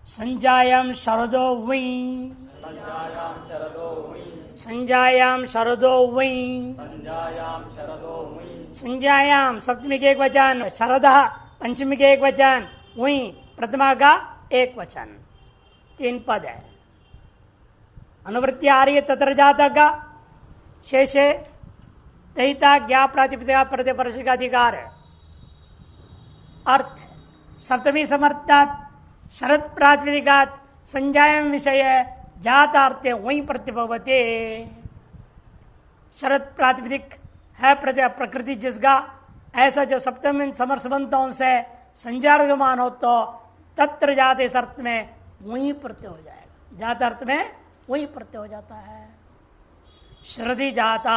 संजायाम शरदो वै, संजायाम शरदो वै, संजायाम सप्तमी के एक वचन, शरद पंचमी के एक वचन, वही प्रथमा का एक वचन, 3 पद है। अनुवृत्ति आ रही है तत्र जाता का, शेषे दहिता ज्ञा प्रातिपदिका प्रतिपर्श का अधिकार है। अर्थ सप्तमी समर्थात शरद प्रातिपदिकात संजायम विषय जातार्थे वही प्रतिभवते। शरद प्रातिपदिक है प्रकृति जिसका, ऐसा जो सप्तमी समरसबंतों से संजायमान हो तो तत्र जाते इस अर्थ में वही प्रत्यय हो जाएगा। जात अर्थ में वही प्रत्यय हो जाता है। श्रद्धि जाता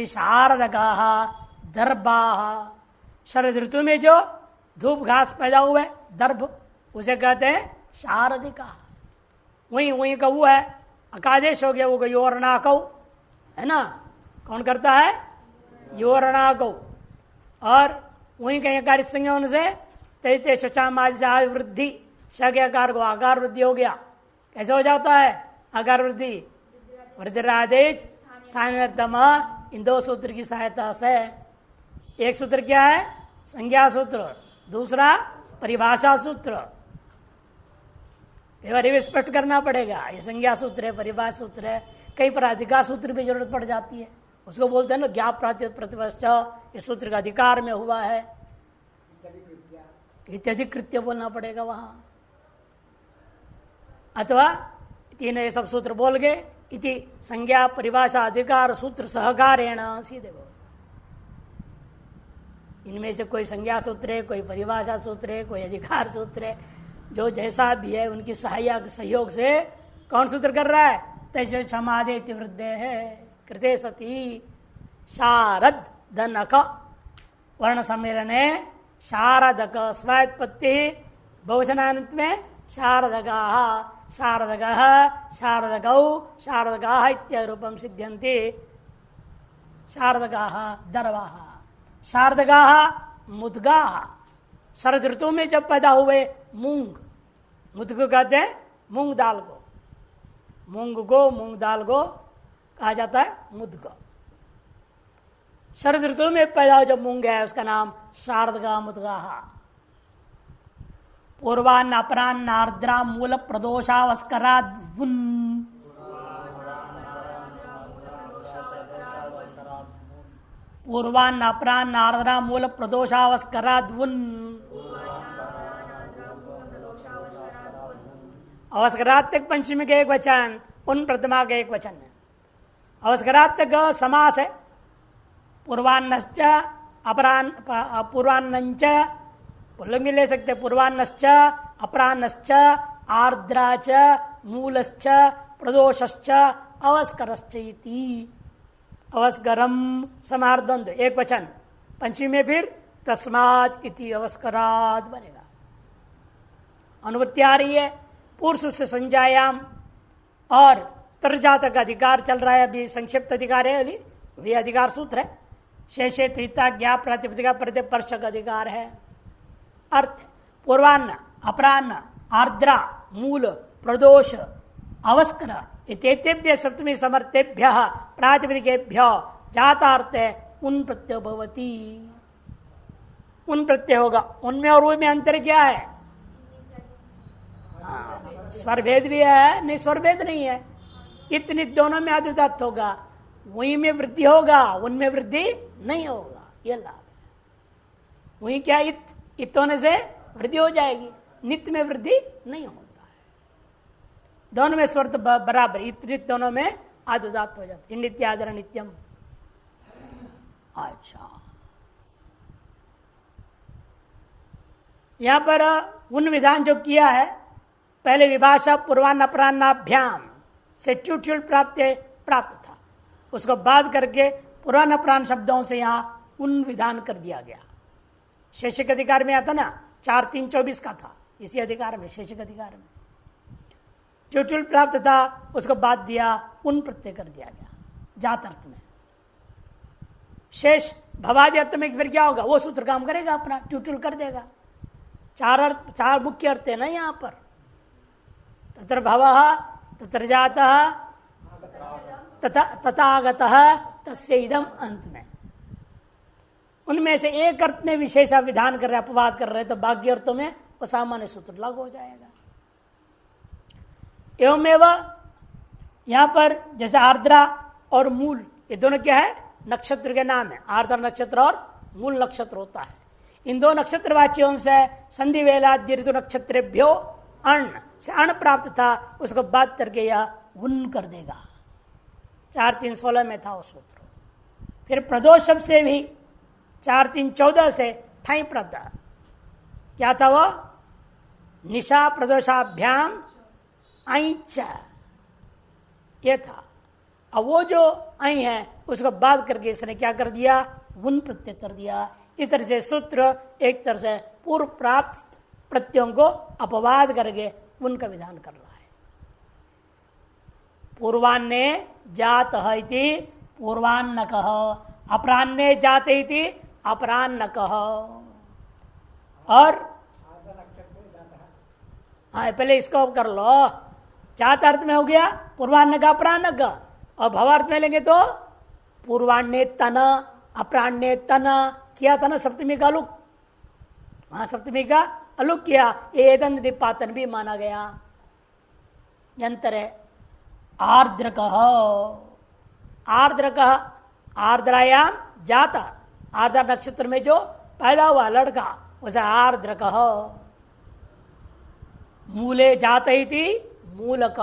शारदगा दर्भा, शरद ऋतु में जो धूप घास पैदा हुए दर्भ उसे कहते हैं शारदिका। वही वही का वो है, अकादेश हो गया वो योरणाकौ है ना, कौन करता है? योरणाकौ। और वही कहीं कार्य संज्ञा से तैते शचाम आदि से आदि वृद्धि, श के आकार को आकार वृद्धि हो गया। कैसे हो जाता है आकार वृद्धि? वृद्धिरादेश स्थानर्थम, इन 2 सूत्र की सहायता से। एक सूत्र क्या है? संज्ञा सूत्र, दूसरा परिभाषा सूत्र। ये स्पष्ट करना पड़ेगा, ये संज्ञा सूत्र है, परिभाषा सूत्र है। कई पर अधिकार सूत्र भी जरूरत पड़ जाती है, उसको बोलते हैं ना ज्ञाप प्रतिपक्ष, ये सूत्र का अधिकार में हुआ है, इत्यादि कृत्य बोलना पड़ेगा वहां। अथवा तीन ये सब सूत्र बोल गए, इति संज्ञा परिभाषा अधिकार सूत्र सहकारेण, सीधे बोल। इनमें से कोई संज्ञा सूत्र है, कोई परिभाषा सूत्र है, कोई अधिकार सूत्र है, जो जैसा भी है उनकी सहायक सहयोग से कौन सूत्र कर रहा है? तैसे क्षमादे वृद्धे है कृते सती शारद धनक वर्ण सम्मेलन शारदक स्वात्पत्ति बहुवचनान्त में शारदगा शारदग शारदगौ शारदगा इत्यारूपम सिद्ध्यन्ति। शारदगा दर्वा शारदगा मुद्गा, शरद ऋतु में जब पैदा हुए मूंग, मुद्ग कहते हैं मूंग दाल को, मूंग दाल को कहा जाता है मुद्ग। शरद ऋतु में पैदा जब मूंग है उसका नाम शारदगा मुद्गा। पूर्वान्न अपरान्न आर्द्रा मूल प्रदोषावस्कराद वुन, पूर्वान्न अपरान्न आर्द्रा मूल प्रदोषावस्कराद वुन, अवस्करात्मक पंचमी के एक वचन, उन प्रथमा के एक वचन। अवस्करात्मक समास है, पूर्वान्नश्च अपरान्न, पूर्वान्नंच पुल्लिंग ले सकते, पूर्वान्नश्च अपरान्नश्च आर्द्राच मूलश्च प्रदोषश्च अवस्करश्च इति। अवस्करम समार्द्वंद एक वचन, पंचमी में फिर तस्मात् इति अवस्कराद बनेगा। अनुवृत्ति आ रही है पूर्व से संज्ञायाम और तरजातक अधिकार चल रहा है, अभी संक्षिप्त अधिकार है, अभी वे अधिकार सूत्र है। शेषे त्रिता ज्ञा प्रातिपदिका प्रतिपर्शक अधिकार है। अर्थ पूर्वान्न अपरान्न आर्द्रा मूल प्रदोष अवस्कर इत्येतेभ्य सप्तमी समर्थेभ्य प्रातिपदिकेभ्य जातार्थ उन प्रत्यय भवति। उन प्रत्यय होगा, उनमें और वो में अंतर क्या है? स्वर भेद भी है, नहीं स्वर भेद नहीं है। इतनी दोनों में आदिदात होगा, वही में वृद्धि होगा, उनमें वृद्धि नहीं होगा, ये लाभ है। वही क्या इत होने से वृद्धि हो जाएगी, नित्य में वृद्धि नहीं होता है। दोनों में स्वर बराबर, इत दोनों में आदिदात हो जाते, नित्य आदर नित्यम। अच्छा, यहां पर उन विधान जो किया है, पहले विभाषा पूर्वान्न अपरान्नाभ्याम से ट्यूट्यूल प्राप्त था, उसको बाद करके पुराण अपराण शब्दों से यहां उन विधान कर दिया गया। शेषिक अधिकार में आता ना 4-3-24 का था, इसी अधिकार में शेषिक अधिकार में ट्यूट्यूल प्राप्त था, उसको बाद दिया उन प्रत्यय कर दिया गया जात अर्थ में। शेष भवादि अर्थ में फिर क्या होगा? वो सूत्र काम करेगा अपना, ट्यूट्यूल कर देगा। चार मुख्य अर्थ है ना यहाँ पर, तत्र भवः तत्र जातः तथागतः तस्य इदम अंत में। उनमें से एक अर्थ में विशेषा विधान कर रहे, अपवाद कर रहे, तो बाकी अर्थों में वो सामान्य सूत्र लागू हो जाएगा। एवं यहां पर जैसे आर्द्रा और मूल, ये दोनों क्या है? नक्षत्र के नाम है। आर्द्रा नक्षत्र और मूल नक्षत्र होता है। इन दो नक्षत्रवाचियों से संधि वेला ऋतु नक्षत्रेभ्यो अण से अण प्राप्त था, उसको बात करके यह उन कर देगा। 4-3-16 में था वो सूत्र। फिर प्रदोष शब्द से भी 4-3-14 से ठाई प्राप्त क्या था वो? निशा प्रदोषाभ्याम ऐच, ये था। अब वो जो ऐ है उसको बात करके इसने क्या कर दिया? उन प्रत्यय कर दिया। इस तरह से सूत्र एक तरह से पूर्व प्राप्त प्रत्ययों को अपवाद करके उनका विधान कर रहा है। पूर्वान्ने जात इति पूर्वान्नक, अपरान्ने जात इति अपरान्नक। और हाँ, पहले इसको कर लो। जात अर्थ में हो गया पूर्वान्नक अपरान्नक, और भवार्थ में लेंगे तो पूर्वान्ने तन अपरान्ने तन किया था ना, सप्तमी का अलुक, वहां सप्तमी का अलुक किया, ये दंत निपातन भी माना गया। यंत्र है आर्द्रक, आर्द्रक आर्द्रायाम जाता, आर्द्रा नक्षत्र में जो पैदा हुआ लड़का उसे आर्द्रक। मूले जातयति मूलक,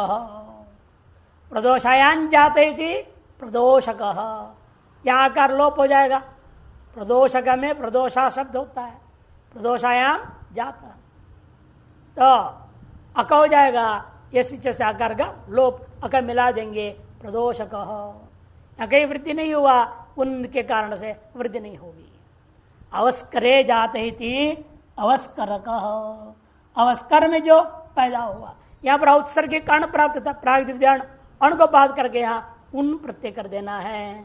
प्रदोषायाम जातयति प्रदोषक। यहाँ आकार लोप हो जाएगा। प्रदोषक में प्रदोषा शब्द होता है, प्रदोषायाम जाता, तो अक हो जाएगा। ये से आकार का लोप, अक मिला देंगे प्रदोषक। यहाँ कहीं वृद्धि नहीं हुआ, उनके कारण से वृद्धि नहीं होगी। अवस्करे जाते थी अवस्करक, अवस्कर में जो पैदा हुआ। यहाँ पर उत्सर्ग के कारण प्राप्त था, प्राग्दिव्याण अण को बात करके यहाँ उन प्रत्यय कर देना है।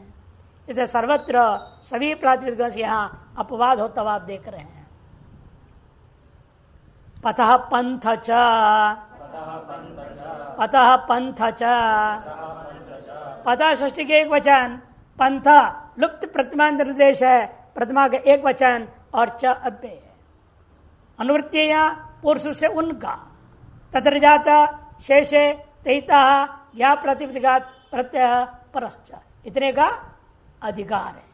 इधर सर्वत्र सभी प्रातिपदिकों से यहाँ अपवाद होता हुआ आप देख रहे हैं। पतः पंथ च, पतः पंथ च, पतः षष्ठी के एक वचन, पंथ लुप्त प्रतिमा निर्देश है, प्रतिमा का एक वचन, और च अव्यय है। अनुवृत्ति यहाँ पुरुष से उनका, तत्र जाता शेषे तहिता या प्रतिपदिगात प्रत्यय परश्च, इतने का अधिकार है।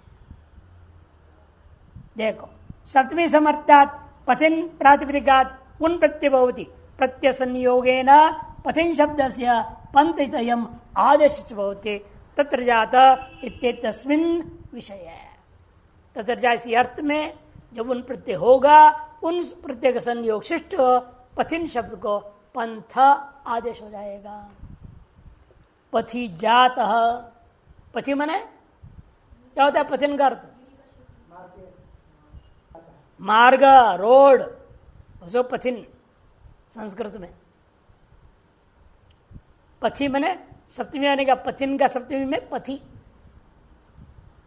देखो सप्तमी समर्थात पथिन प्रातिपदिकात उन प्रत्यय भवति, प्रत्यय संयोगेन पथिन शब्दस्य पंथितयम् आदेशः भवति, तत्र जाता इत्येतस्मिन् विषय है। तत्र जा इसी अर्थ में जब उन प्रत्यय होगा, उन प्रत्यय का संयोग शिष्ट पथिन शब्द को पंथ आदेश हो जाएगा। पथि जात, पथि मने क्या होता है? पथिन का अर्थ मार्ग, रोड, उसको पथिन संस्कृत में। पथि मने सप्तमी आने का, पथिन का सप्तमी में पथि,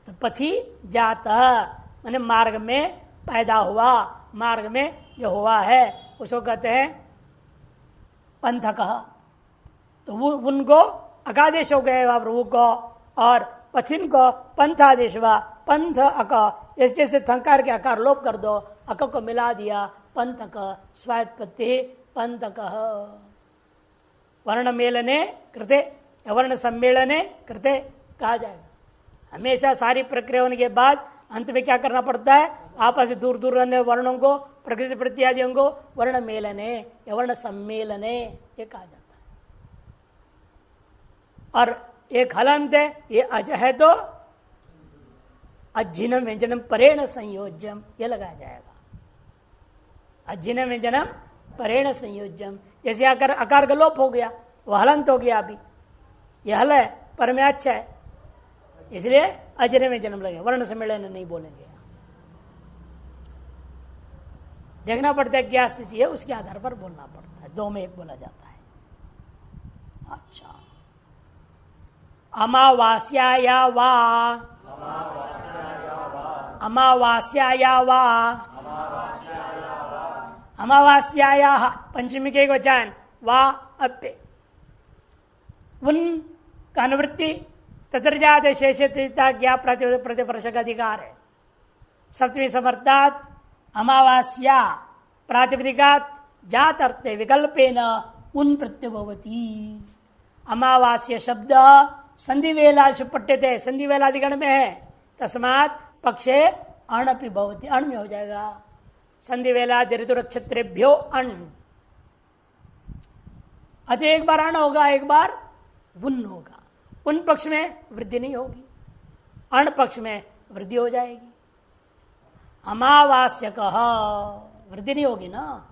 तो पथि जात माने मार्ग में पैदा हुआ, मार्ग में जो हुआ है उसको कहते हैं पंथ कहा। तो वो उनको अकादेश हो गए प्रभु को, और पथिन को पंथ आदेश हुआ। पंथ अक, जैसे थंकार के आकार लोप कर दो, अक को मिला दिया, पंथ क स्वात्पत्ति पंथ कह। वर्ण मेलने कृते, वर्ण सम्मेलने कृते कहा जाएगा। हमेशा सारी प्रक्रिया होने के बाद अंत में क्या करना पड़ता है? आपस में दूर दूर रहने वर्णों को, प्रकृति प्रत्यादियों को वर्ण मेलने या वर्ण सम्मेलने ये कहा जाता है। और एक हलंत है, ये अज है तो अज्जिनम व्यंजनम परेण संयोज्यम, ये लगाया जाएगा। अज्जिनम व्यंजनम परेण संयोज्यम, जैसे आकर आकार का लोप हो गया, वह हलंत हो गया। अभी यह हल है पर में अच्छा है, इसलिए अजने में जन्म लगे, वर्ण सम्मेलन नहीं बोलेंगे। देखना पड़ता है क्या स्थिति है, उसके आधार पर बोलना पड़ता है। दो में एक बोला जाता है। अच्छा, अमावास्याया वा, अमावास्याया वा, अमावास्याया पंचमी के वचन वा अप्य, उन का अनुवृत्ति तत्र जाते शेष ज्ञा प्रतिवर्षक अधिकार है। सप्तमी समर्थात अमावास्या प्रातिपदिकात जात अर्थे विकल्पेन उन प्रत्युभवती। अमावास्य शब्द संधिवेला पट्यते, संधिवेलाधिकरण में है, तस्मात पक्षे अणपि भवती, अण में हो जाएगा। संधिवेला ऋतुरक्षत्रेभ्यो अण, अतः एक बार अण होगा, एक बार उन होगा। उन पक्ष में वृद्धि नहीं होगी, अण पक्ष में वृद्धि हो जाएगी। अमावास्य कह वृद्धि नहीं होगी ना,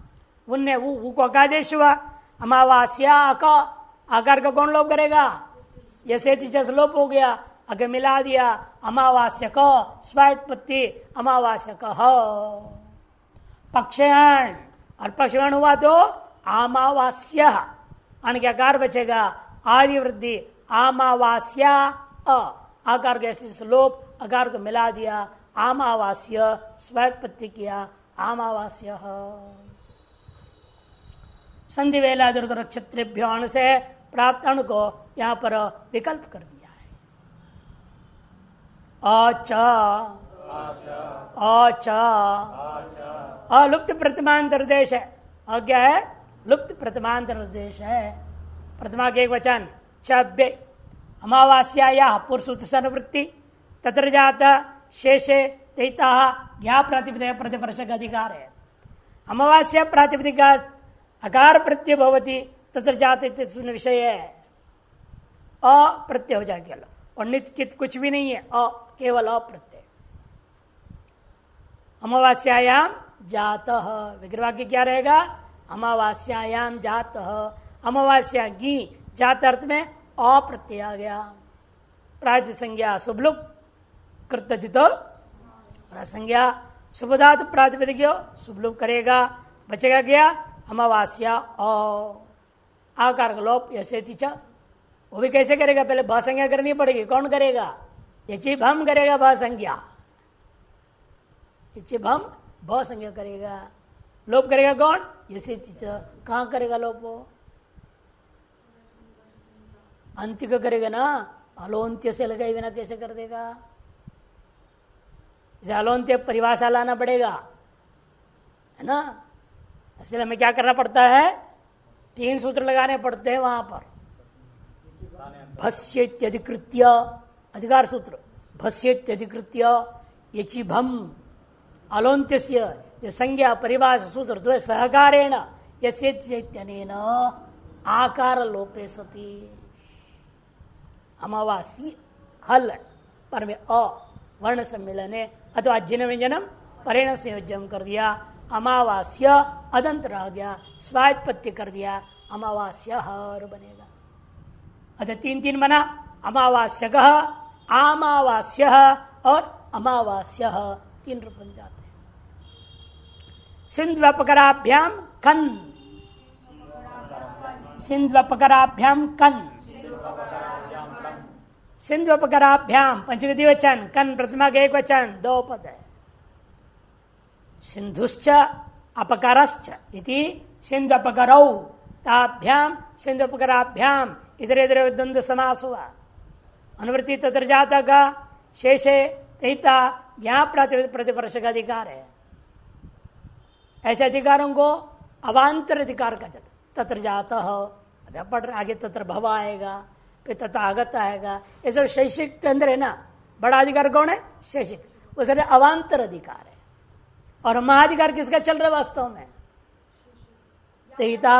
उनने वो को अकादेश हुआ। अमावास्या का आकार का कौन लोप करेगा? जैसे जस लोप हो गया, अगर मिला दिया अमावास्य क स्वात्पत्ति अमावास्य कह पक्षयण, और पक्षयण हुआ तो अमावास्य, अण के आकार बचेगा आदि वृद्धि अमावास्या अ, आकार के श्लोप आकार को मिला दिया अमावास्य, स्वात्पत्ति किया अमावास्य। संधि वेला नक्षत्रेभ्यो अण से प्राप्त अण को यहां पर विकल्प कर दिया है। अच अच अलुप्त प्रतिमांतर देश है, और क्या है? लुप्त प्रतिमांतर देश है। प्रतिमा के एक वचन चव्य अमावास्या पुरुष अनुवृत्ति तत्र जाता शेषे तैता ज्ञा प्रातिपदिक प्रतिवर्षक अधिकार है। अमावास्या प्रातिपदिका अकार प्रत्यय भवती तत्र जाते विषय है, अप्रत्यय हो जाएगा, और नित कित कुछ भी नहीं है, केवल अप्रत्यय। अमावास्यायाम जातः विग्रहवाक्य क्या रहेगा? अमावास्यायाम जातः, अमावास्या की जात अर्थ में अप्रत्यय आ गया। प्रातिपदिक संज्ञा शुभलुप कृतधित संज्ञा शुभधातु प्रातिपदिक शुभलुप करेगा, बचेगा क्या? अमावास्या आकार का लोप ऐसे वो भी कैसे करेगा? पहले भ संज्ञा करनी पड़ेगी, कौन करेगा? यचिभ हम करेगा, भ संज्ञा, यचिभ हम भ संज्ञा करेगा। लोप करेगा कौन? यसे कहाँ करेगा लोप? अंत्य को करेगा ना, अलोन्त्य से लगाए बिना कैसे कर देगा? इसे अलोन्त्य परिभाषा लाना पड़ेगा, है ना। इसलिए हमें क्या करना पड़ता है? 3 सूत्र लगाने पड़ते हैं वहां पर। भस्येत्यधिकृत्य अधिकार सूत्र, भस्येत्यधिकृत्य यचिभम अलोन्त्यस्य संज्ञा परिभाषा सूत्र द्वय सहकारेण यस्येत्यनेन आकार लोपे सति। अमावासी हल पर में अ वर्ण सम्मिलन अथवा जिन व्यंजनम परेण संयोजन कर दिया, अमावास्य अदंत रह गया, स्वात्पत्ति कर दिया, अमावास्य हर बनेगा। अच्छा 3 बना, अमावास्य अमावास्य और अमावास्य 3 रूप बन जाते हैं। सिंध्वपकराभ्याम कन, सिंध्वपकराभ्याम कन, सिंध्वपकराभ्याम पंचगति वचन, कन प्रतिमा के एक वचन, 2 पद है। सिंधुश्च अपकरश्च इति सिंध्वपकरौ ताभ्याम सिंध्वपकराभ्याम इधर इधर द्वंद्व समास हुआ। अनुवृत्ति तत्र जाता का शेषे तैता ज्ञा प्रतिवर्षक अधिकार है। ऐसे अधिकारों को अवान्तर अधिकार का जाता, तत्र जाता हो पढ़ आगे तत्र भव आएगा, फिर तथा आगत आएगा। ये सब शैक्षिक के अंदर है ना। बड़ा अधिकार कौन है? शैक्षिक, वो सारे अवान्तर अधिकार है। और महाधिकार किसका चल रहा है वास्तव में? तहिता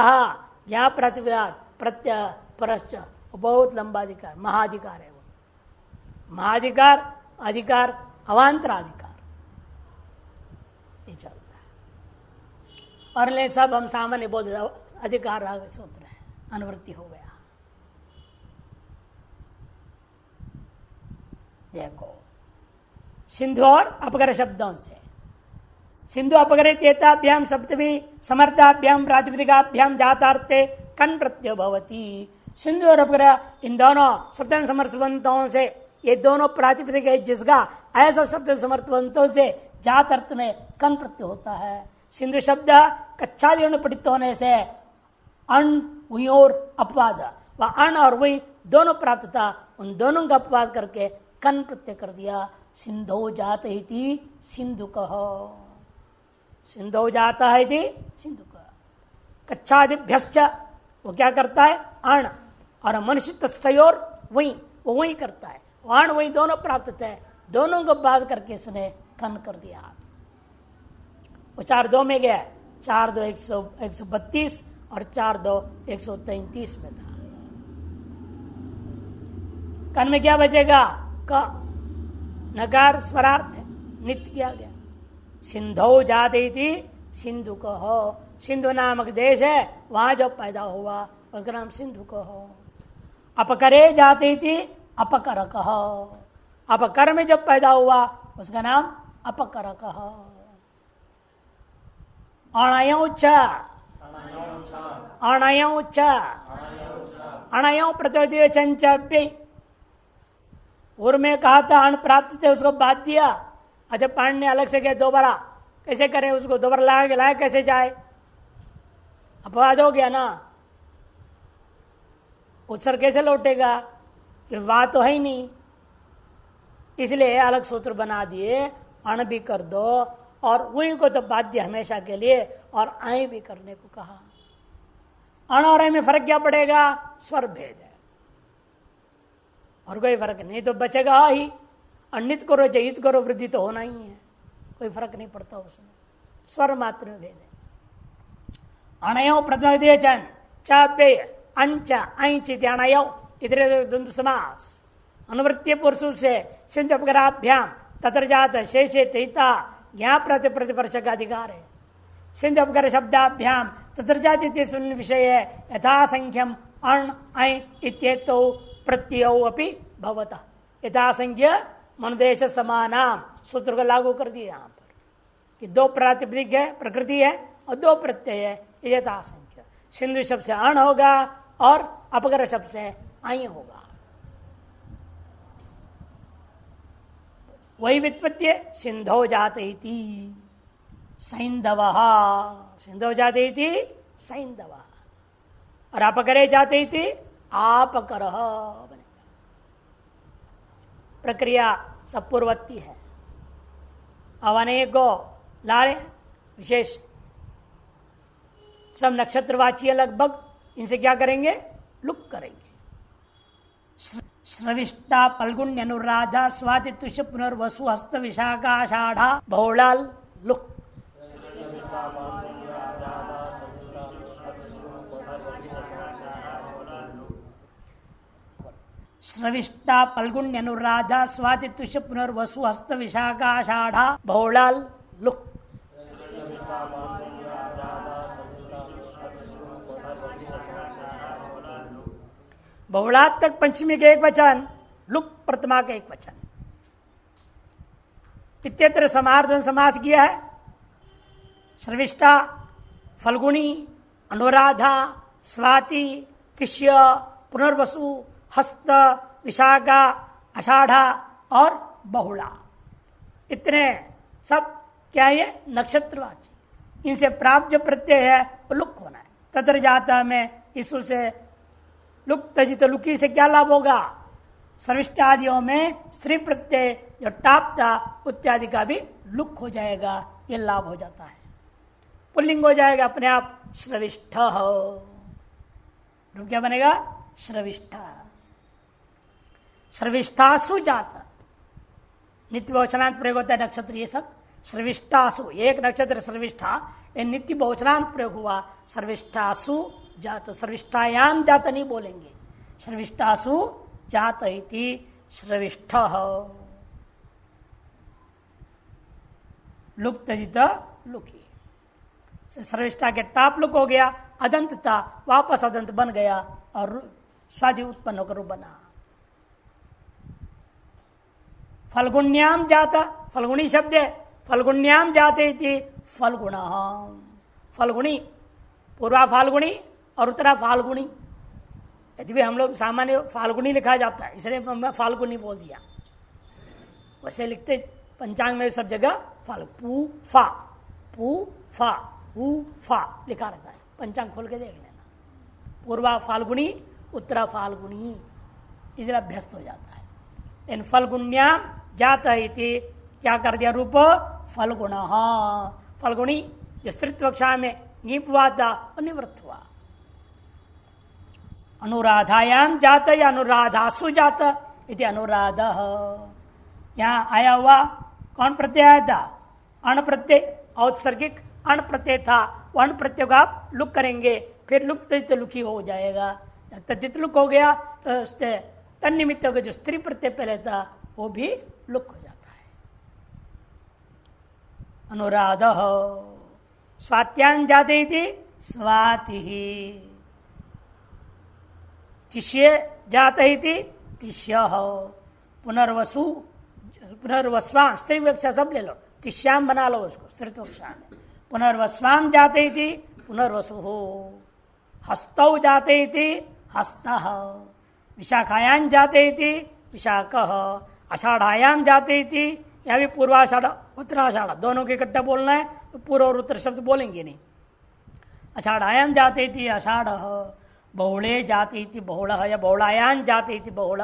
ज्ञा प्रतिव्याद प्रत्यय परश्च, बहुत लंबा अधिकार, महाधिकार है वो। महाधिकार अधिकार अवान्तराधिकार ये चलता है। और ले सब हम सामान्य बोध अधिकार सूत्र है, अनुवृत्ति हो गया। देखो सिंधु और अपकर शब्दों से, सिंधु अपगरे तेताभ्याम सप्तमी समर्थाभ्याम प्रातिपदिकाभ्याम जातार्थे कन प्रत्यय भवती। सिंधु और अपगर इन दोनों सप्तम समर्थवंतों से, ये दोनों प्रातिपदिक है जिसका ऐसा शब्द समर्थवंतों से जात अर्थ में कन प्रत्यय होता है। सिंधु शब्द कच्छादि पठित होने से अण उयोर अपवाद, वह अण और वही दोनों प्राप्त था, उन दोनों का अपवाद करके कन प्रत्यय कर दिया। सिंधो जात इति सिंधु कह, सिंधो जाता है थी सिंधु कह। कच्छादिभ्यश्च वो क्या करता है अण, और मनुष्य तस्थयोर वही वो वही करता है, अण वही दोनों प्राप्त है, दोनों को बात करके इसने कन कर दिया। वो 4-2 में गया, 4-2 132 और 4-2 133 में था। कन में क्या बचेगा क, नकार स्वरार्थ है, नित्य किया गया। सिंधो जाते थी सिंधु कहो, सिंधु नामक देश है वहां जो पैदा हुआ उसका नाम सिंधु कहो। अपकरे जाते थी अपकर कहो, अपकर में जब पैदा हुआ उसका नाम अपकर कहो। अणयों च, अणयों च, अणयों प्रतिवचन च। पूर्व में कहा था अण प्राप्त थे, उसको बात दिया। अच्छा पाण ने अलग से कहा दोबारा, कैसे करें उसको, दोबारा लाया कैसे जाए, अपवाद हो गया ना, उत्सर कैसे लौटेगा, कि वाह तो है ही नहीं, इसलिए अलग सूत्र बना दिए। अण भी कर दो और वही को तो बाध्य हमेशा के लिए, और आई भी करने को कहा। अण और आई में फर्क क्या पड़ेगा, स्वर भेद है और कोई फर्क नहीं, तो बचेगा ही। अनित करो जहित करो वृद्धि तो होना ही है, कोई फर्क नहीं पड़ता उसमें, स्वर मात्र में भेद है। अणयो प्रथम चापे अंच ऐचित अणयो इतरे द्वंद्व समास अनुवृत्तीय पुरुष से सिंध अपकराभ्याम तत्र जात शेषे तहिता ज्ञा प्रति प्रतिपर्श का अधिकार है। सिंध अपकर शब्दाभ्याम तत्र जाति सुन विषय यथा संख्यम अण ऐ इत्येतो प्रत्ययो अपि भवता। यथा संख्य मनोदेश समानाम सूत्र को लागू कर दिया यहाँ पर कि 2 प्रातिपदिक है, प्रकृति है, और 2 प्रत्यय है, यथा संख्य। सिंधु शब्द से अण होगा और अपकर शब्द से आई होगा। वही व्युत्पत्ति सिंधो जाते सैंधव, सिंधो जाते सैंधव, और अपकरे जाते आपकर बनेगा। प्रक्रिया सब पूर्ववर्ती है। अब अनेको ला रहे विशेष सब नक्षत्रवाची है लगभग, इनसे क्या करेंगे, लुक करेंगे। श्रविष्टा फल्गुन्य अनुराधा स्वाति तुष्य पुनर्वसु हस्त विशाखा आषाढ़ा बहुलाल लुक। श्रविष्टा फल्गुन्य अनुराधा स्वाति तुष्य पुनर्वसु हस्त विशाखा आषाढ़ा बहुलाल लुक। बहुलात तक पंचमी के एक वचन, लुक प्रथमा का एक वचन। इत्यत्र समार्धन समास किया है। श्रविष्टा, फल्गुनी, अनुराधा, स्वाति, तिष्य, पुनर्वसु, हस्त, विशाखा, आषाढ़ा और बहुला, इतने सब क्या ये नक्षत्रवाची। इनसे प्राप्त जो प्रत्यय है वो लुक होना है। तत्र जाता में ईश्वर से लुक तजित लुकी से क्या लाभ होगा, सर्विष्ट आदियों में स्त्री प्रत्यय जो टापता इत्यादि का भी लुक हो जाएगा, ये लाभ हो जाता है, पुल्लिंग हो जाएगा अपने आप। श्रविष्ठ हो, रूप क्या बनेगा, श्रविष्ठ। श्रविष्ठासु जाता, नित्य बहुवचनांत प्रयोग होता है नक्षत्र, ये सब श्रविष्ठासु, एक नक्षत्र श्रविष्ठा, ये नित्य बहुवचनांत प्रयोग हुआ। श्रविष्ठासु जात, श्रविष्ठायाम जात नहीं बोलेंगे, श्रविष्ठासु जात इति श्रविष्ठ। लुक तजित लुकी, श्रविष्ठा के टाप लुक हो गया, अदंत था वापस अदंत बन गया और स्वादि उत्पन्न होकर बना। फल्गुन्याम जाता, फल्गुनी शब्द है, फल्गुन्याम जाते इति फल्गुण। फल्गुनी, पूर्वा फाल्गुनी और उत्तरा फाल्गुनी। यदि भी हम लोग सामान्य फाल्गुनी लिखा जाता है, इसलिए मैं फाल्गुनी बोल दिया। वैसे लिखते पंचांग में सब जगह फाल, पू फा, पू फा, पू फा लिखा रहता है, पंचांग खोल के देख लेना। पूर्वा फाल्गुनी, उत्तरा फाल्गुनी, इसलिए अभ्यस्त हो जाता है। इन फलगुण्याम जात इति क्या कर दिया रूप फलगुण, फलगुणी जो स्त्रीत्व कक्षा में नीपवाद निवृत्त हुआ। अनुराधायाम जात या अनुराधासु जात इति अनुराध, यहाँ आया हुआ कौन प्रत्यय आया था? अण प्रत्यय, औत्सर्गिक अण प्रत्यय था। वो अण प्रत्यय को आप लुक करेंगे, फिर लुक तदित लुकी हो जाएगा। तदित लुक हो गया तो तन्निमित्त का जो स्त्री प्रत्यय पहले था वो भी लुक हो जाता है। अनुराध स्वात्यान जाते थी स्वाति, तिष्य जाते थी तिष्य, पुनर्वसु पुनर्वस्वाम स्त्री विवक्षा सब ले लो, तिष्याम बना लो उसको स्त्रीत्वक्षा में। पुनर्वस्वाम जाते थी पुनर्वसु हो, हस्तौ जाते थी हस्त, विशाखायाम जाते थी विशाख, आषाढ़ायाम जाते थी, यहाँ भी पूर्वाषाढ़ उत्तराषाढ़ दोनों के इकट्ठा बोलना है तो पूर्व और उत्तर शब्द बोलेंगे नहीं। आषाढ़ायाम जाते थी आषाढ़, बहुले जाती थी बहुड़ या बहुड़ायाम जाती थी बहुड़,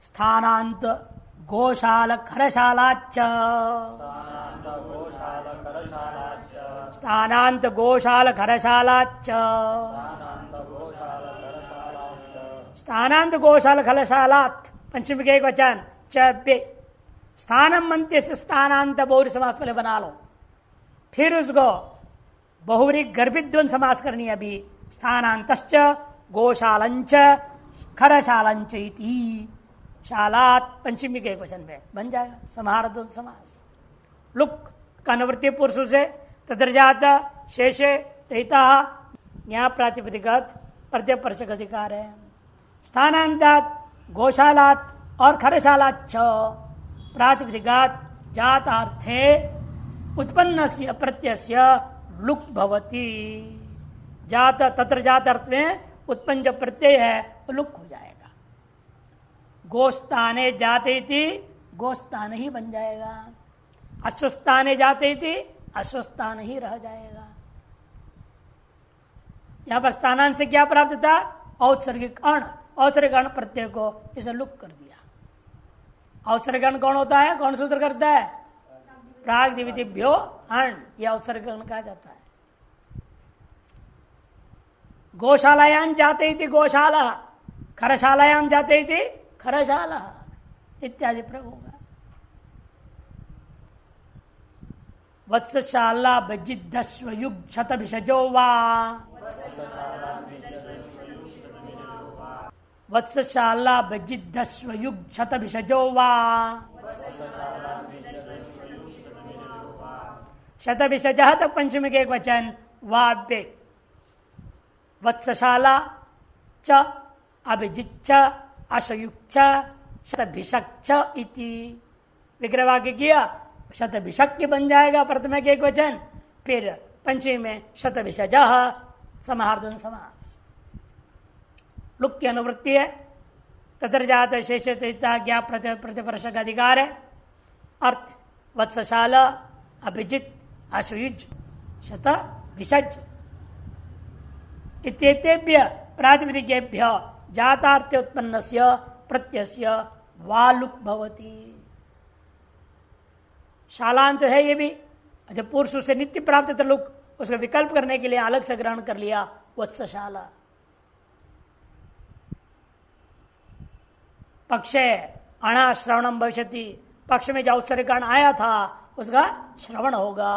स्थानांत गोशाल खरशालाच्च, स्थानांत गोशाल खरशालाच्च, स्थानांत गोशाल खरशालात् पंचमी के एक वचन चे, स्थानम मंत्य से स्थानांत बहुरी समास पहले बना लो, फिर उसको बहुरी गर्भित द्वंद समास करनी है। अभी स्थानांतश्च गोशालंच खरशालंच इति, शालात पंचमी के एक वचन में बन जाएगा समाहार द्वंद समास। लुक का अनुवृत्ति पुरुष से तद्रजात शेषे तहिता न्याय प्रातिपदिकत प्रत्यपर्शक अधिकार है। स्थानांतात गोशालात और खरशालात प्रातिपदिकात जातार्थे उत्पन्नस्य प्रत्ययस्य लुक भवति, जात तत्र जात अर्थ में उत्पन्न जो प्रत्यय है वो लुक हो जाएगा। गोस्ताने जाते थी गोस्तान ही बन जाएगा, अश्वस्थाने जाते थी अश्वस्थान ही रह जाएगा। यहां पर स्थानांत से क्या प्राप्त था? औत्सर्गिक अण, औत्सर्गिक अण प्रत्यय को इसे लुक कर दिया। औत्सर्गिक अण कौन होता है? कौन सूत्र करता है? प्राग दिवितिभ्यो अण, यह औत्सर्गिक अण कहा जाता है। गोशालायाम जाते थी गोशाला, खरशालायाम जाते थी खरशाला इत्यादि प्रयोग होगा। वत्सशाला बजिदस्वयुग शतभिषजो वा, वत्सशाला बजिदस्वयुग शतभिषजो वा, शतभिषज तक पंचमी के एक वचन वाव्य, वत्सशाला च अभिजिच्च अशयुक्च शतभिषक्च इति विग्रह वाक्य किया, शतभिषक्य बन जाएगा प्रथम के एक वचन, फिर पंचमी में शतभिषज समाहार्दन समास। लुक की अनुवृत्ति है, तत्र जात शेष ज्ञा प्रतिपर्शक अधिकार है। अर्थ वत्सशाला अभिजित अशयुज शतभिषज इत्येतेभ्य प्रातिपदिकेभ्य जातार्थे उत्पन्नस्य प्रत्ययस्य वा लुक भवति। शालांत है ये भी, जब पुरुष से नित्य प्राप्त था लुक, उसका विकल्प करने के लिए अलग से ग्रहण कर लिया वत्सशाला। पक्षे अणा श्रवणम भविष्यति, पक्ष में जो औत्सर्गिक अण आया था उसका श्रवण होगा।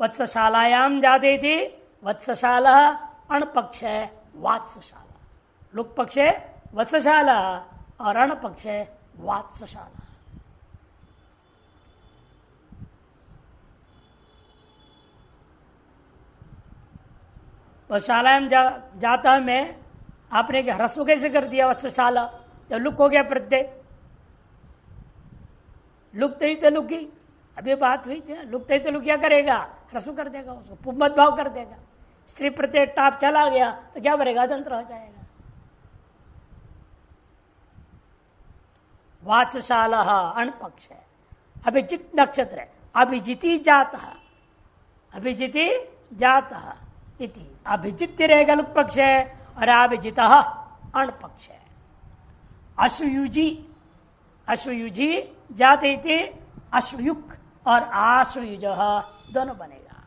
वत्सशालायाम जाते थी वत्सशाला, अण पक्ष है वात्सशाला। लुक पक्ष है वत्सशाला और अण पक्ष है वात्सशाला। वत्सशालायाम जाता में आपने ह्रस्व कैसे कर दिया? वत्सशाला जब लुक हो गया प्रत्यय, लुक तो लुकी, अभी बात हुई थी ना, लुक तो लुक क्या करेगा? ह्रस्व कर देगा, उसको पुम्मत भाव कर देगा। स्त्री प्रत्यय टाप चला गया तो क्या करेगा? अदंत्र हो जाएगा। वात्सशाला अणपक्ष है। अभिजित नक्षत्र है, अभिजिति जात, अभिजिति जात इति। अभिजित्य रहेगा लुक पक्ष है और अभिजित अण पक्ष है। अश्वयुजी, अश्वयुजी जाते थे अश्वयुक और आश्वयुज दोनों बनेगा।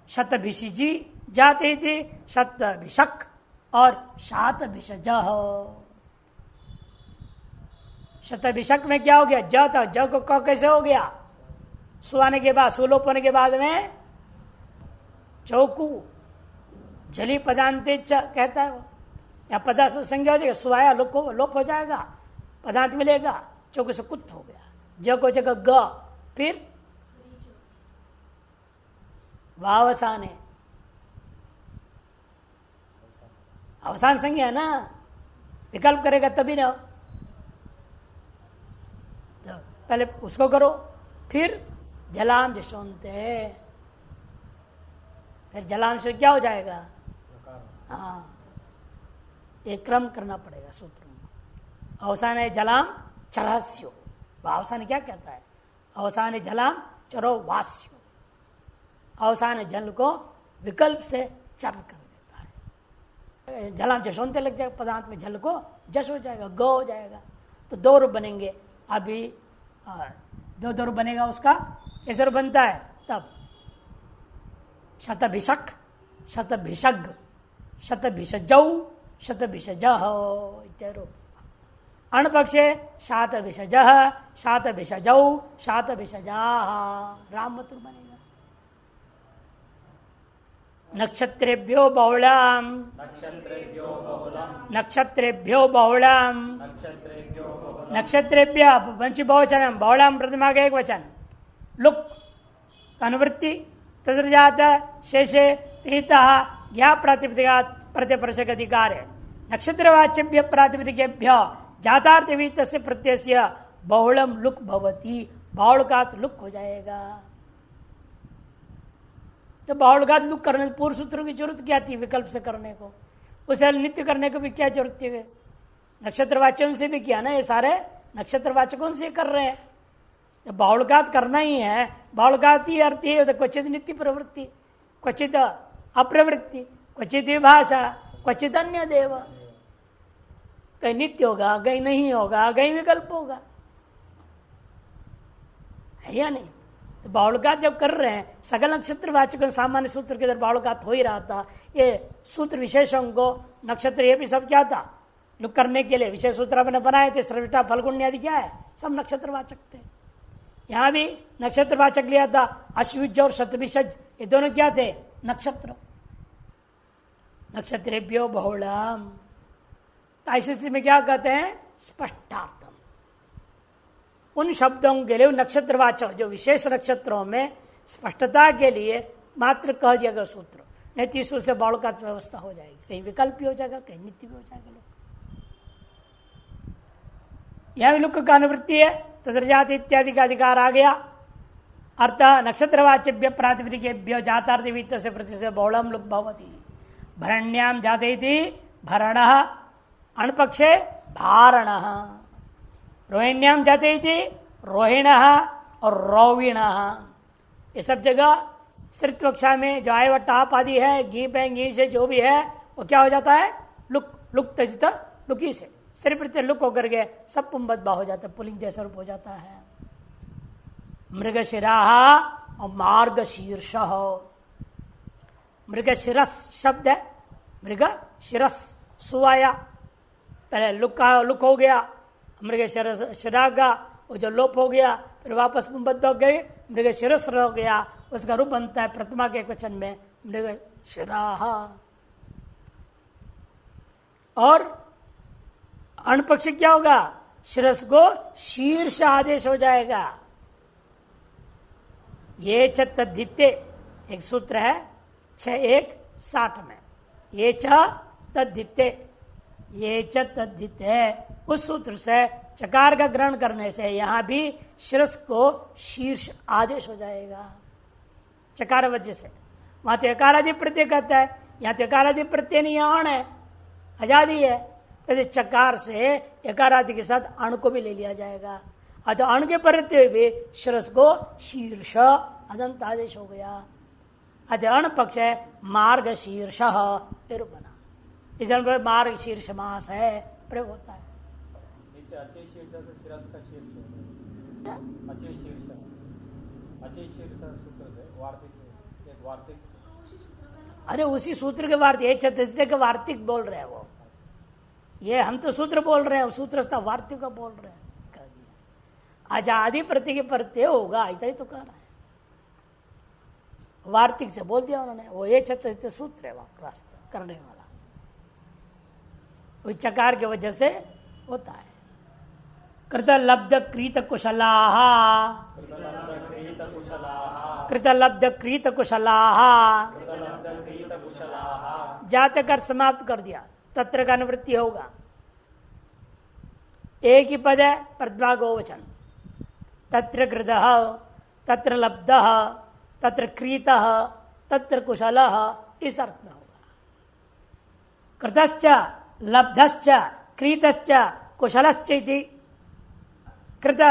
शतभिषिजी जाते थे शतभिषक और शातभिषज। शतभिषक में क्या हो गया? ज था, ज को क कैसे हो गया? सुआने के बाद, सुलोप होने के बाद में चौकू जली पदांते कहता है वो, या पदार्थ संज्ञा हो जाएगा, सुआया लोप हो जाएगा, पदार्थ मिलेगा, चौकू से कुत्थ हो गया, ज को जगह ग, फिर वावसान है, अवसान संज्ञा है ना, विकल्प करेगा तभी ना। तो पहले उसको करो, फिर जलाम जशोंते, फिर जलाम से क्या हो जाएगा? हाँ, एक क्रम करना पड़ेगा सूत्र में। अवसान है जलाम चरहस्यो, अवसान क्या कहता है? अवसान जलाम चरो वास्यो, अवसान जल को विकल्प से चर कर देता है। जलाम जशोंते लग जाएगा, पदार्थ में जल को जश हो जाएगा, ग हो जाएगा, तो दो रूप बनेंगे। अभी दो रूप बनेगा उसका, कैसे रूप बनता है? तब शतभिषक, शतभिषग, शतभिषजौ, शतभिषज रूप। अणपक्षे शातभिषज, शातभिषजौ, शातभिषजा, राम मत बनेगा। नक्षत्रेभ्यो बहुलाम, नक्षत्रेभ्यो बहुलाम, नक्षत्रेभ्य वंशी बहुवचन, बहुलाम प्रतिमा का एक वचन। लुक अनुवृत्ति तद्रजात शेषे तीता ज्ञा प्रातिपदिकात प्रत्यपरशक अधिकार है। नक्षत्रवाच्यभ्य प्रातिपदिकेभ्य जातार्थ वित्तस्य प्रत्यस्य बहुलम लुक भवति, बाहुलकात लुक हो जाएगा। तो बाहुलकात लुक करने पूर्व सूत्रों की जरूरत क्या थी? विकल्प से करने को, उसे नित्य करने को भी क्या जरूरत थी? नक्षत्रवाच्यों से भी किया ना, ये सारे नक्षत्रवाचकों से कर रहे हैं। तो बाहुलकात करना ही है, बाहुलकात ही अर्थ ही है, क्वचित नित्य प्रवृत्ति, क्वचित अप्रवृत्ति, क्वचित विभाषा, क्वचित अन्य देव। कहीं नित्य होगा, कहीं नहीं होगा, कहीं विकल्प होगा, है या नहीं? तो बाहुलकात जब कर रहे हैं, सकल नक्षत्रवाचकों सामान्य सूत्र के अंदर बाहुलकात हो ही रहा था। ये सूत्र विशेषों को नक्षत्र ये भी सब क्या था? लुक करने के लिए विशेष सूत्र अपने बनाए थे। श्रविष्ठा फल्गुनी आदि क्या है? सब नक्षत्रवाचक थे। यहां भी नक्षत्रवाचक लिया था। अश्विज और शतभिषज ये दोनों क्या थे? नक्षत्र। नक्षत्रेभ्यो बहुलाम, तो ऐसी स्थिति में क्या कहते हैं? स्पष्टार्थम। उन शब्दों के लिए नक्षत्रवाचक जो विशेष नक्षत्रों में स्पष्टता के लिए मात्र कह दिया गया सूत्र, नहीं तीसरे से बाहुलकात व्यवस्था हो जाएगी। कहीं विकल्प भी हो जाएगा, कहीं नित्य भी हो जाएगा। यहां भी लुक का अनुवृत्ति है, तद्रजात इत्यादि का अधिकार आ गया। अर्थ नक्षत्रवाच्यभ्य प्रातिपदिकेभ्यो जातार्थ वित्त से प्रति से बहुलम लुक भवति। भरण्याम जाते थी भरण, अणपक्षे धारण। रोहिण्याम जाते थी रोहिण और रोविण। ये सब जगह स्त्रीत्व कक्षा में जो आय व टाप आदि है, घी पे से जो भी है वो क्या हो जाता है? लुक, लुक तजित लुकी से स्त्री प्रत्यय लुक होकर के सब पुंबद्भा हो जाता है, पुलिंग जैसा रूप हो जाता है। मृगशिरा और मार्ग शीर्ष। मृग शिरस शब्द है, मृग शिरस सुआया, पहले लुक हो गया, मृग शिरा का वो जो लोप हो गया, फिर वापस पुंबद्ध हो गए, मृग शिरस हो गया, उसका रूप बनता है प्रथमा के क्वेश्चन में मृग शिराह। और अणपक्ष क्या होगा? शिरस को शीर्ष आदेश हो जाएगा। ये च तद्धिते एक सूत्र है 6:1-60 में, ये च तद्धिते, ये च तद्धिते, उस सूत्र से चकार का ग्रहण करने से यहां भी शिरस को शीर्ष आदेश हो जाएगा चकार वजह से। वहां तो यकारादि प्रत्यय कहता है, यहां तो यकारादि प्रत्यय नहीं, अण है, आजादी है। तो चकार से यकारादि के साथ अण को भी ले लिया जाएगा। अतः अण के प्रत्यय भी शिरस को शीर्ष अदंत आदेश हो गया। अध्ययन पक्ष है मार्ग शीर्ष बना, इस पर मार्ग शीर्ष मास है प्रयोग होता है। नीचे अचय शीर्ष से शिरस का शीर्ष होता है। अचय शीर्ष सूत्र से वार्तिक, एक वार्तिक। अरे उसी सूत्र के वार्तिक, चतुर्थ के वार्तिक बोल रहे हैं वो, ये हम तो सूत्र बोल रहे हैं, सूत्रस्थ वार्तिक का बोल रहे हैं। कह दिया आजादी प्रति के प्रत्यय होगा, ऐसा ही तो कह रहा है, वार्तिक से बोल दिया उन्होंने, वो ये चतुर्थ सूत्र है वास्तव करने वाला, वो चकार की वजह से होता है। कृत लब्ध कृत कुशलाः, कृत लब्ध कृत कुशलाः, जाते कर समाप्त कर दिया, तत्र का अनुवृत्ति होगा। एक ही पद है, प्रथमा गोवचन, तत्र कृतः, तत्र लब्धः, तत्र क्रीतः, तत्र कुशलः, इस अर्थ में होगा। कृतश्च लब्धश्च क्रीतश्च कुशलश्च इति, कृत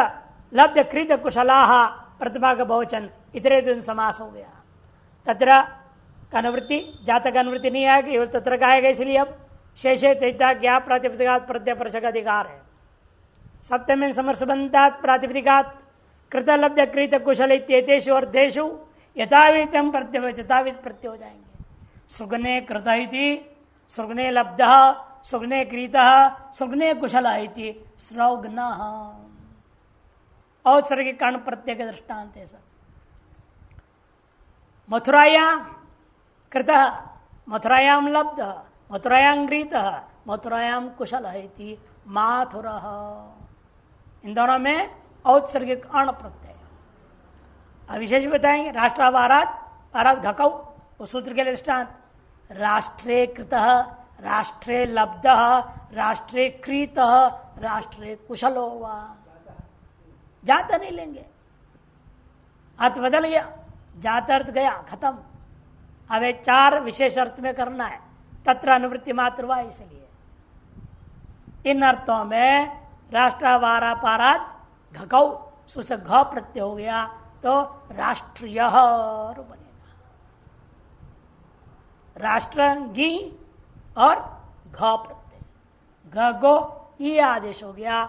लब्ध कृत कुशलाः प्रथमा का बहुवचन, इतरे दिन समास हो गया। तत्र का अनुवृत्ति, जातक अनुवृत्ति नहीं आएगी, तत्र का आएगा, इसलिए अब शेषे तैता ज्ञा प्रातिपदिकात प्रत्यय परशक अधिकार है। सप्तमी समरसबंधात प्रातिपदिकात कृत लब्ध कृत कुशल इत्येतेषु अर्थेषु यथाविधम प्रत्यय, यथाविध प्रत्यय हो जाएंगे। सुगने कृत इति, सुगने लब्धः, सुगने क्रीतः, सुगने कुशलः इति स्रौघ्नः, औत्सर्गिक कारण प्रत्यय के दृष्टांत है सब। मथुरायां कृतः, मथुरायां लब्धः, मथुरायां क्रीतः, मथुरायां कुशलः इति माथुरः, इन दोनों में औत्सर्गिक अण प्रत्यय। विशेष बताएंगे, राष्ट्रावारात आरात घकौ, वो सूत्र के लिए दृष्टांत, राष्ट्रे कृतः, राष्ट्रे लब्धः, राष्ट्रे क्रीतः, राष्ट्रे कुशलो वा, जाता नहीं लेंगे, अर्थ बदल गया, जाता अर्थ गया, खत्म। अब एक चार विशेष अर्थ में करना है, तत्र अनुवृत्ति मात्र हुआ, इसलिए इन अर्थों में राष्ट्रावारा पारात घकौ, सुस घ प्रत्यय हो गया तो राष्ट्रीय रूप बनेगा। राष्ट्रंगी और घ प्रत्यय, घ गो ये आदेश हो गया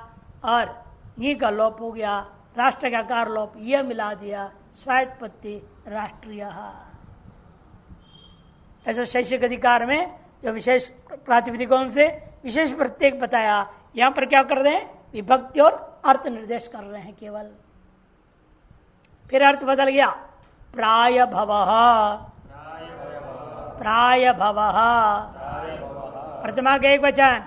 और नी का लोप हो गया, राष्ट्र का कार लोप, ये मिला दिया, स्वायत्पत्ति राष्ट्रीय। ऐसा शैक्षिक अधिकार में जो विशेष प्रातिपदिकों से विशेष प्रत्येक बताया, यहां पर क्या कर रहे हैं, विभक्ति और अर्थ निर्देश कर रहे हैं केवल। फिर अर्थ बदल गया, प्राय भवः, प्राय भवः, प्रथमा का एक वचन,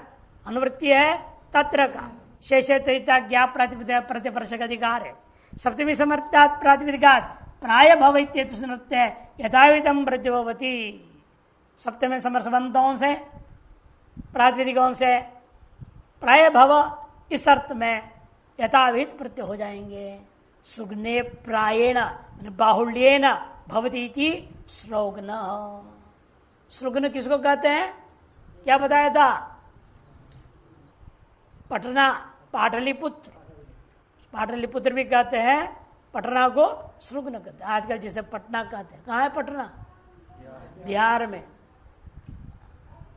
अनुवृत्ति है तत्र का, शेष त्रिता ज्ञा प्रातिपदिक प्रतिपर्शक अधिकार है। सप्तमी समर्थात प्रातिपदिकात प्राय भव इत्येतस्य यथाविधम प्रत्यवती, सप्तमी समर्थबंधों से प्रातिपदिकों से प्राय भव इस अर्थ में यथाविध प्रत्यय हो जाएंगे। सुग्ने प्रायेण बाहुल्येन भवती इति श्रौघ्न, श्रौघ्न किसको कहते हैं, क्या बताया था, पटना, पाटलिपुत्र, पाटलिपुत्र भी कहते हैं, पटना को श्रौघ्न कहते हैं। आजकल जिसे पटना कहते हैं, कहाँ है पटना, बिहार में,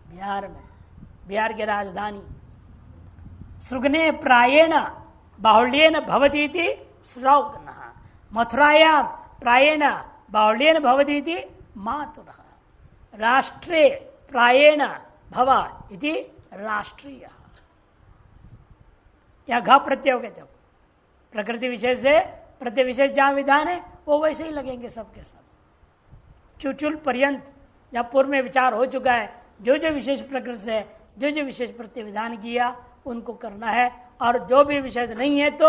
बिहार में, बिहार की राजधानी। श्रौघ्ने प्रायेण बाहुल्येन भवती इति श्रौघ्न, मथुरायां प्रायेण बाहुल्येन भवती इति मातुरः, राष्ट्रे प्रायेण भव इति राष्ट्रीय। या घ प्रत्यय हो गए थे, प्रकृति विशेष से प्रत्यय विशेष जहां विधान है वो वैसे ही लगेंगे सबके सब। चुचुल पर्यंत जहां पूर्व में विचार हो चुका है, जो जो विशेष प्रकृति से जो जो विशेष प्रत्यय विधान किया उनको करना है, और जो भी विशेष नहीं है तो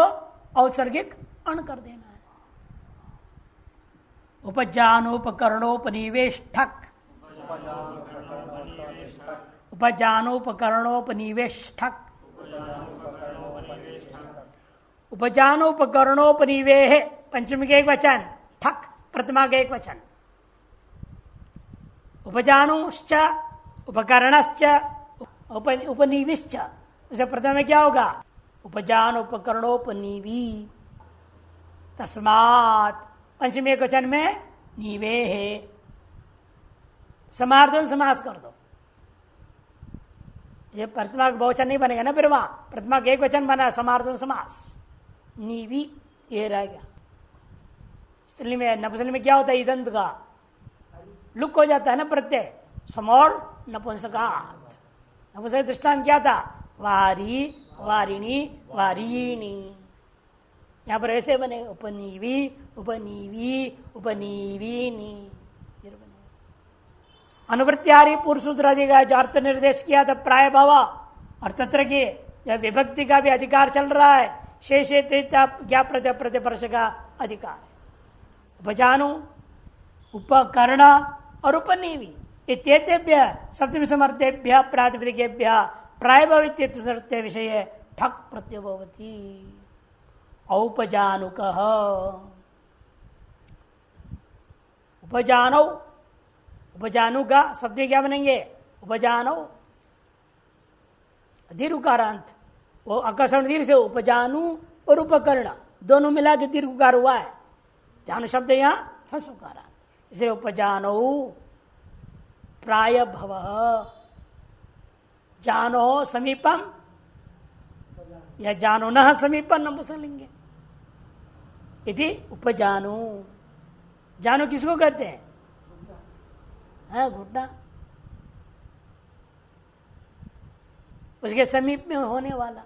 औत्सर्गिक अण कर देना है। उपजानोपकरणोपनिवेष्ठक, उपजानोपकरणोपनिवेष्ठक, उपजानोपकरणोपनिवेह, पंचमी के एक वचन, ठक प्रथमा के एक वचन, उपजानुश्च उपकरणश्च उपनिविश्च, उसे प्रथम में क्या होगा, उपजान उपकरणोपनिवी, तस्मात् पंचमी एक वचन में नीवे है, समार्थन समास कर दो। ये प्रतिमा का बहुवचन नहीं बनेगा ना, फिर वहां प्रतिमा का एक वचन बना समार्थन समास, नीवी ये रह गया। स्त्री में नपुंसकलिंग में क्या होता है, ईदंत का लुक हो जाता है ना प्रत्यय, समौर नपुंसकात। नपुंसक दृष्टांत क्या था, वारी वारिणी वारिणी, यहां पर ऐसे बने उपनीवी उपनीवी उपनीवीनी। अनुवृत्तिहारी पूर्व सूत्र अधिकार जो अर्थ निर्देश किया था प्राय भाव, और तत्र की जब विभक्ति का भी अधिकार चल रहा है, शेष क्या प्रत्यय प्रतिपर्श का अधिकार है। उपजानु उपकर्ण और उपनीवी इत्येतेभ्य सप्तमी समर्थेभ्य प्रातिपदिकेभ्य प्रायभव इत्यर्थे विषय ठक प्रत्यय भवति। औपजानुक उपजानौ, उपजानु का शब्द क्या बनेंगे, उपजानौ दीर्घ उकारांत, वो आकर्षण दीर्घ से उपजानु और उपकर्ण दोनों मिला के दीर्घ उकार हुआ है। जानु शब्द यहाँ ह्रस्व उकारांत, इसलिए उपजानौ प्राय भव, जानो समीपम या जानो न समीपम नपुंसकलिंग इति उपजानु। जानो किसको कहते हैं, है घुटना, उसके समीप में होने वाला।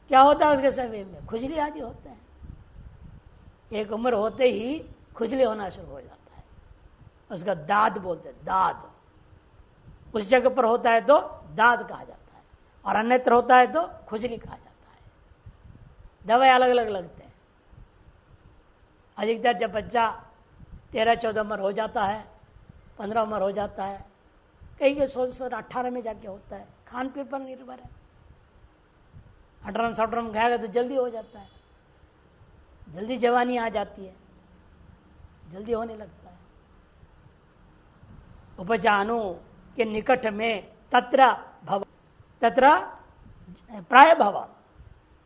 क्या होता है उसके समीप में, खुजली आदि होते हैं। एक उम्र होते ही खुजली होना शुरू हो जाता है, उसका दाद बोलते हैं, दाद। उस जगह पर होता है तो दाद कहा जाता है, और अन्यत्र होता है तो खुजली कहा जाता है। दवाई अलग अलग लगते हैं। अधिकतर जब बच्चा 13-14 उम्र हो जाता है, 15 उम्र हो जाता है, कहीं के 16-18 में जाके होता है, खान पीन पर निर्भर है। 18-17 में खाएगा तो जल्दी हो जाता है, जल्दी जवानी आ जाती है, जल्दी होने लगता है। उपजानु के निकट में तत्र भव, तत्र प्राय भव,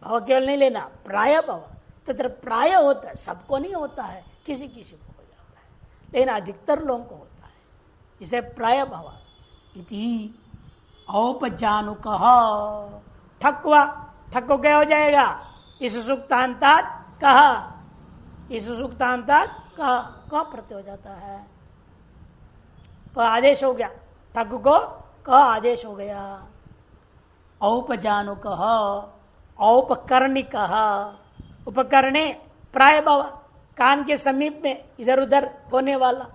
भव केवल नहीं लेना, प्राय भव, तत्र प्राय होता है, सबको नहीं होता है, किसी किसी को हो जाता है, लेकिन अधिकतर लोगों को होता है, इसे प्राय भव इति औपजानुक। ठक्वा, ठक्को क्या हो जाएगा, इस सुक्तांतात कहा, इस सुक्तांतात का प्रत्यय हो जाता है, आदेश हो गया, ठग को क आदेश हो गया। औपजानुक औपकर्णिक, उपकरणे प्राय भव, कान के समीप में इधर उधर होने वाला।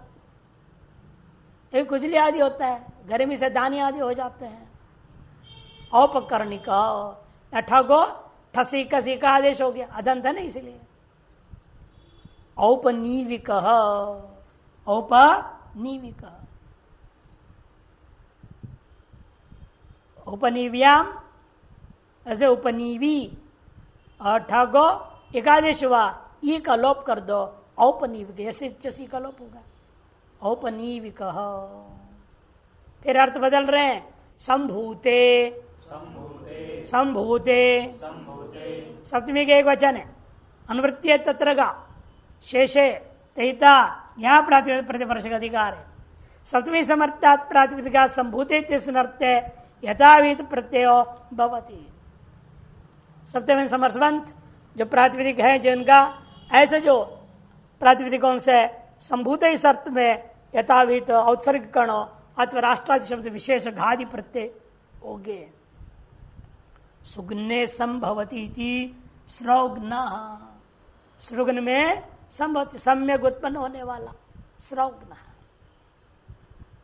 एक खुजली आदि होता है, गर्मी से दाने आदि हो जाते हैं। औपकर्णिक, ठगो ठसी कसी का आदेश हो गया, अदंत है ना इसलिए। औपनीविक, औपनीविक, उपनीव्याम ऐसे उपनीवी, और ठगो एकादेश हुआ, ई का लोप कर दो, औपनीविक ऐसे चसी का लोप होगा, औपनीविक। फिर अर्थ बदल रहे हैं, संभूते संभूते, सप्तमी के एक वचन है, अनुवृत्ति तत्र का शेषे तहिता, यहाँ प्रतिपर्श का अधिकार है। सप्तमी समर्थात् प्रातिपदिका संभूते अर्थे यथाविध प्रत्यय भवति। सप्तमी समर्थवंत जो प्रातिपदिक है जिनका, ऐसे जो प्रातिपदिकों से संभूत इस अर्थ में यथाविध औत्सर्ग कर्ण अथवा राष्ट्रादि शब्द विशेष घादि प्रत्यय हो गए। सुग्ने संभवती श्रौग्न, श्रुग्न में संभवती सम्यक उत्पन्न होने वाला श्रौग्न।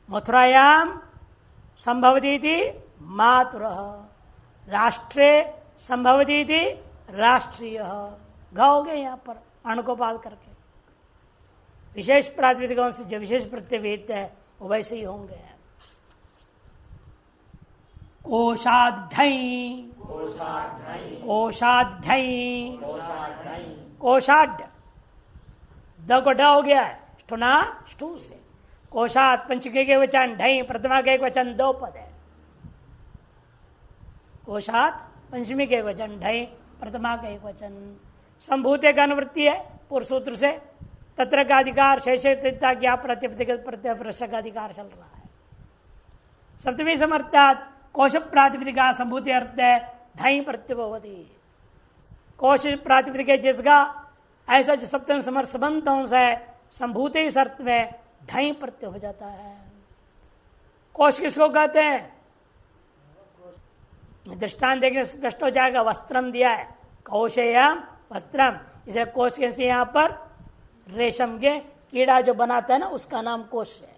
मथुरायाम संभवती मातुर, राष्ट्रे संभवती राष्ट्रीय, घ हो गए यहाँ पर अण को बात करके। विशेष प्रातिपदिकों से जो विशेष प्रत्यय वेद है वो वैसे ही होंगे। कोशाढ्ढई, कोशाढ्ढई, कोशाढ्य, द को ड हो गया है, स्टुना स्टू से। कोशात पंचकी के वचन, ढई प्रथमा के एक वचन, दो पद है। कोशात पंचमी के एक वचन, ढई प्रथमा का एक वचन। संभूते का अनुवृत्ति है पूर्व सूत्र से, तत्र का अधिकार शेषता क्या प्रतिपदिगत प्रत्यय का अधिकार चल रहा है। सप्तमी समर्थात कोश प्रातिपदिका संभूति अर्थ है ढाई प्रत्यय। कोश प्रातिपदिक जिसका ऐसा जो सप्तम समर्थ संबंध है संभूति इस अर्थ में ढाई प्रत्यय हो जाता है। कोश किसको कहते हैं? दृष्टांत देखने से स्पष्ट हो जाएगा। वस्त्रम दिया है, कौशेयम वस्त्रम, इसलिए कोश कैसे यहां पर रेशम के कीड़ा जो बनाता है ना उसका नाम कोश है।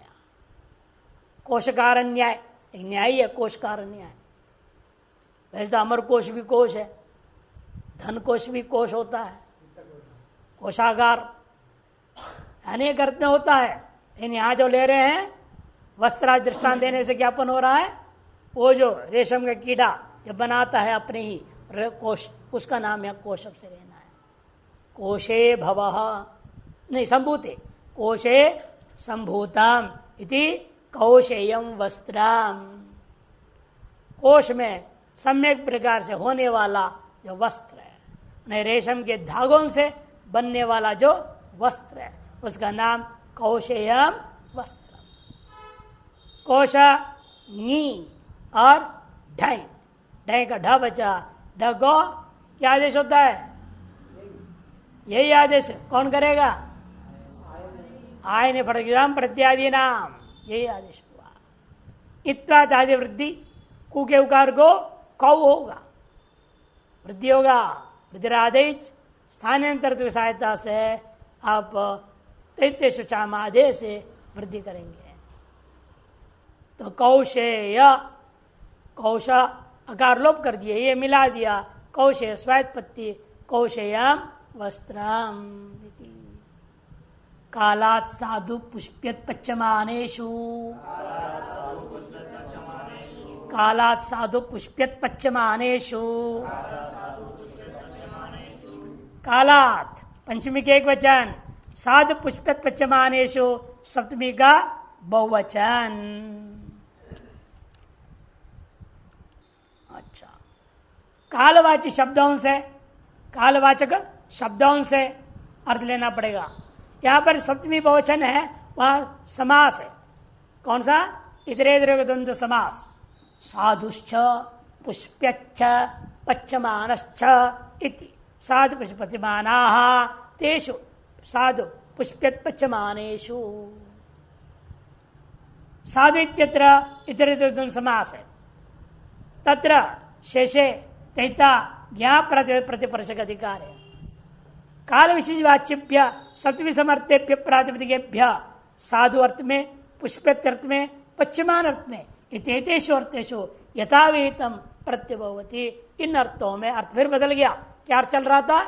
कोशकार न्याय एक न्याय है, कोशकार न्याय। वैसे तो अमर कोश भी कोश है, धन कोश भी कोश होता है, कोशागार अनेक अर्थ में होता है। लेकिन यहां जो ले रहे हैं वस्त्र दृष्टांत देने से ज्ञापन हो रहा है वो जो रेशम का कीड़ा जो बनाता है अपने ही कोश, उसका नाम है कोश से लेना है। कोशे भवः नहीं संभूते, कोशे संभूतम इति कौशेयम वस्त्रम। कोश में सम्यक प्रकार से होने वाला जो वस्त्र है, नहीं रेशम के धागों से बनने वाला जो वस्त्र है उसका नाम कौशेयम वस्त्र। कोश नी और ढाई, ढाई का ढ बचा, ढगो क्या आदेश होता है? यही आदेश कौन करेगा? आय ने फटग्राम प्रत्यादि नाम, यही आदेश हुआ। इत्वाद आदि वृद्धि कु के उकार को कौ होगा, वृद्धि होगा। वृद्धिरादेश स्थानांतरित की सहायता से आप तैतेश चामादे से वृद्धि करेंगे। तो कौशेय, कौश अकार लोप कर दिए, ये मिला दिया, कौशेय स्वायत्पत्ति कौशेयम वस्त्रम। कालात् साधु पुष्प्यत पच्यमानेषु, कालात् साधु पुष्प्यत पच्यमानेषु। कालात् पंचमी के एक वचन, साधु पुष्प्यत पच्यमानेषु सप्तमी का बहुवचन। अच्छा, कालवाची शब्दों से, कालवाचक शब्दों से अर्थ लेना पड़ेगा। यहां पर सप्तमी बहुवचन है, वहां समास है। कौन सा? इतरेतर द्वंद्व समास। साधुश्च पुष्प्यच्च पच्यमानश्च इति। साधु पुष्पत्यमानाः तेषु साधु पुष्प्यत पच्यमानेषु। साधु इत्यत्र इतरेतर द्वंद्व समास है। तत्र शेषे तैता ज्ञा प्रतिपर्शक अधिकार है। काल विशेष वाच्यभ्य सप्तमी समर्थेभ्य प्रातिपदिकेभ्य साधु अर्थ में, पुष्प्यर्थ में, पश्चिमान अर्थ में, इतेतेषु अर्थेषु यथाविहितम प्रत्यभवति। इन अर्थों में अर्थ फिर बदल गया। क्या अर्थ चल रहा था?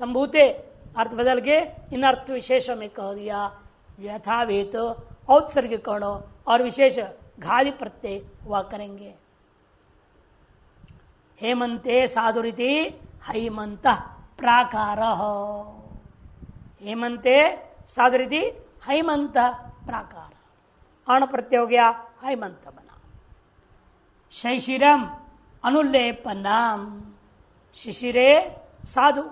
संभूते अर्थ बदल के इन अर्थ विशेषों में कह दिया यथाविहित औत्सर्गिक करणों और विशेष घादि प्रत्यय हुआ करेंगे। हेमंते साधुरिति हैमंत प्राकार। हेमंते साधुरिति हैमंत प्राकार, अण प्रत्यय हो गया, हैमंत बना। शैशिरम अनुलेपनम, शिशिरे साधु,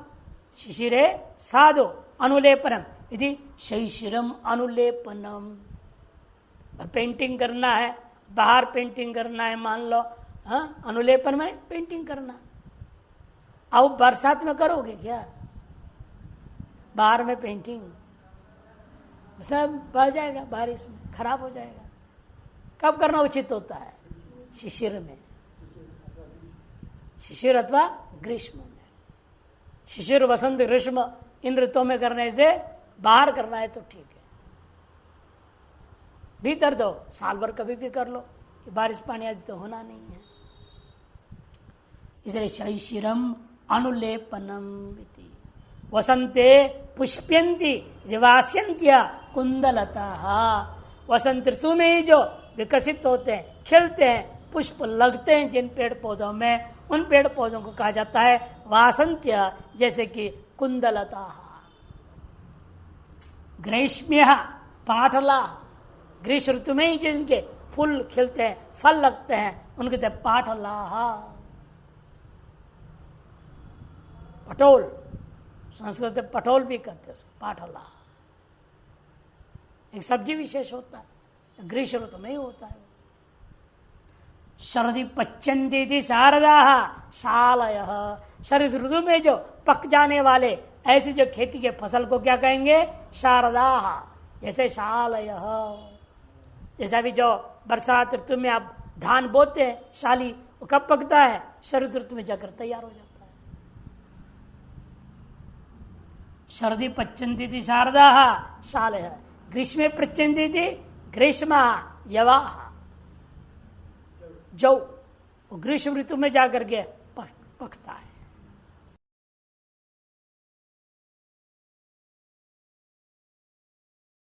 शिशिरे साधु अनुलेपनम यदि शैशिरम अनुलेपनम। पेंटिंग करना है, बाहर पेंटिंग करना है मान लो, हाँ अनुलेपन में पेंटिंग करना। अब बरसात में करोगे क्या? बाहर में पेंटिंग सब बह जाएगा, बारिश में खराब हो जाएगा। कब करना उचित होता है? शिशिर में, शिशिर अथवा ग्रीष्म में। शिशिर वसंत ग्रीष्म इन ऋतुओं में करने से बाहर करना है तो ठीक है। भीतर दो साल भर कभी भी कर लो, कि बारिश पानी आदि तो होना नहीं है। इसलिए शैशिरम अनुलेपनम इति। वसंते पुष्प्यन्ति वास्यन्त्य कुंदलता। वसंत ऋतु में ही जो विकसित होते हैं, खिलते हैं, पुष्प लगते हैं जिन पेड़ पौधों में, उन पेड़ पौधों को कहा जाता है वासंत्य, जैसे कि कुंदलता। ग्रीष्म्य पाठला, ग्रीष्म ऋतु में ही जिनके फूल खिलते हैं, फल लगते हैं, उनके कहते पाठला। पटोल, संस्कृत में पटोल भी कहते हैं, पाठला। एक सब्जी विशेष होता है, ग्रीष्म ऋतु में ही होता है। शरदि पच्यन्ति थी शारदा शालय, शरद ऋतु में जो पक जाने वाले ऐसी जो खेती के फसल को क्या कहेंगे? शारदा। जैसे शालय, जैसा भी जो बरसात ऋतु में आप धान बोते हैं शाली, वो कब पकता है? शरद ऋतु में जाकर तैयार हो जाता है। शरदि पच्यन्ति थी शारदा शालय, ग्रीष्मे पच्यन्ति थी ग्रीष्म यवा, जो ग्रीष्म ऋतु में जाकर के पकता है।